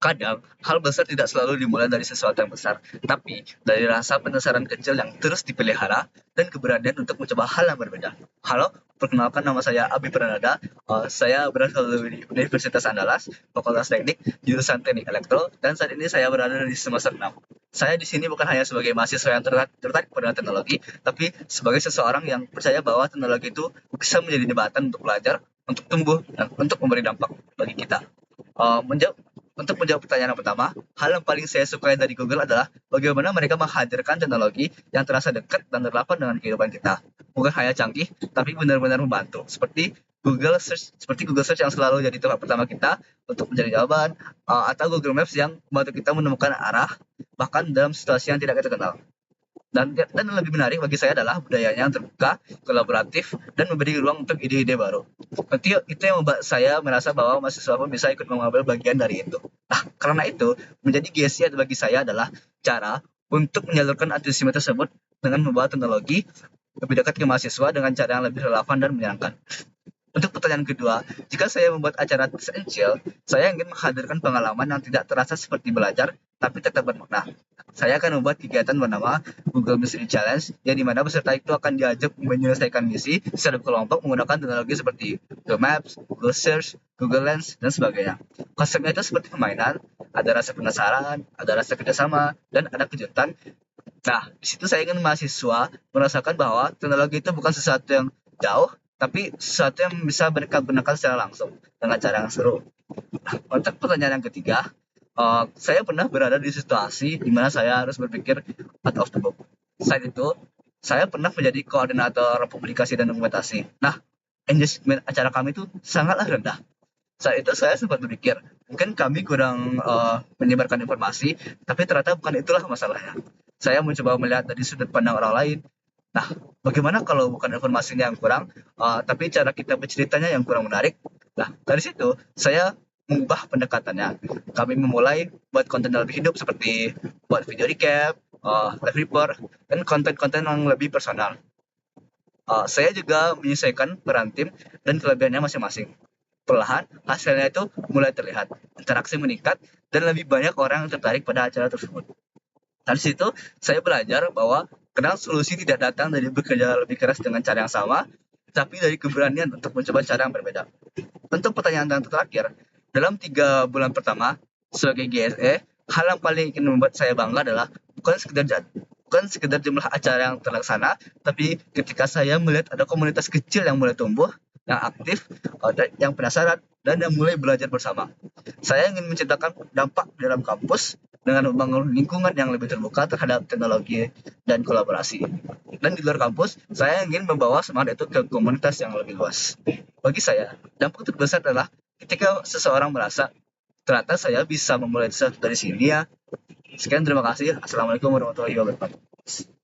Kadang, hal besar tidak selalu dimulai dari sesuatu yang besar, tapi dari rasa penasaran kecil yang terus dipelihara dan keberanian untuk mencoba hal yang berbeda. Halo, perkenalkan nama saya Abi Pranada. Saya berasal dari Universitas Andalas, Fakultas Teknik, jurusan Teknik Elektro, dan saat ini saya berada di semester 6. Saya di sini bukan hanya sebagai mahasiswa yang tertarik pada teknologi, tapi sebagai seseorang yang percaya bahwa teknologi itu bisa menjadi jembatan untuk belajar, untuk tumbuh, dan untuk memberi dampak bagi kita. Uh, menjawab untuk menjawab pertanyaan yang pertama, hal yang paling saya sukai dari Google adalah bagaimana mereka menghadirkan teknologi yang terasa dekat dan relevan dengan kehidupan kita. Bukan hanya canggih, tapi benar-benar membantu. Seperti Google Search yang selalu jadi tempat pertama kita untuk mencari jawaban, atau Google Maps yang membantu kita menemukan arah, bahkan dalam situasi yang tidak kita kenal. Dan yang lebih menarik bagi saya adalah budayanya yang terbuka, kolaboratif, dan memberi ruang untuk ide-ide baru. Nanti itu yang membuat saya merasa bahwa mahasiswa pun bisa ikut mengambil bagian dari itu. Nah, karena itu, menjadi GSC bagi saya adalah cara untuk menyalurkan antusiasme tersebut dengan membawa teknologi lebih dekat ke mahasiswa dengan cara yang lebih relevan dan menyenangkan. Untuk pertanyaan kedua, jika saya membuat acara Essential, saya ingin menghadirkan pengalaman yang tidak terasa seperti belajar, tapi tetap bermakna. Saya akan membuat kegiatan bernama Google Mystery Challenge, yang dimana peserta itu akan diajak menyelesaikan misi secara kelompok menggunakan teknologi seperti Google Maps, Google Search, Google Lens, dan sebagainya. Konsepnya itu seperti permainan, ada rasa penasaran, ada rasa kerjasama, dan ada kejutan. Nah, di situ saya ingin mahasiswa merasakan bahwa teknologi itu bukan sesuatu yang jauh, tapi sesuatu yang bisa mereka gunakan secara langsung dengan cara yang seru. Nah, untuk pertanyaan yang ketiga, saya pernah berada di situasi di mana saya harus berpikir out of the box. Saat itu, saya pernah menjadi koordinator publikasi dan dokumentasi. Nah, engagement acara kami itu sangatlah rendah. Saat itu saya sempat berpikir, mungkin kami kurang menyebarkan informasi, tapi ternyata bukan itulah masalahnya. Saya mencoba melihat dari sudut pandang orang lain. Nah, bagaimana kalau bukan informasinya yang kurang, tapi cara kita berceritanya yang kurang menarik? Nah, dari situ saya mengubah pendekatannya. Kami memulai buat konten yang lebih hidup seperti buat video recap, live report, dan konten-konten yang lebih personal. Saya juga menyesuaikan peran tim dan kelebihannya masing-masing. Perlahan, hasilnya itu mulai terlihat, interaksi meningkat, dan lebih banyak orang yang tertarik pada acara tersebut. Dari situ, saya belajar bahwa kadang solusi tidak datang dari bekerja lebih keras dengan cara yang sama, tapi dari keberanian untuk mencoba cara yang berbeda. Untuk pertanyaan yang terakhir, dalam 3 bulan pertama sebagai GSE, hal yang paling ingin membuat saya bangga adalah bukan sekedar jumlah acara yang terlaksana, tapi ketika saya melihat ada komunitas kecil yang mulai tumbuh, yang aktif, yang penasaran, dan yang mulai belajar bersama. Saya ingin menciptakan dampak dalam kampus dengan membangun lingkungan yang lebih terbuka terhadap teknologi dan kolaborasi. Dan di luar kampus, saya ingin membawa semangat itu ke komunitas yang lebih luas. Bagi saya, dampak terbesar adalah ketika seseorang merasa ternyata saya bisa memulai sesuatu dari sini ya. Sekian, terima kasih. Assalamualaikum warahmatullahi wabarakatuh.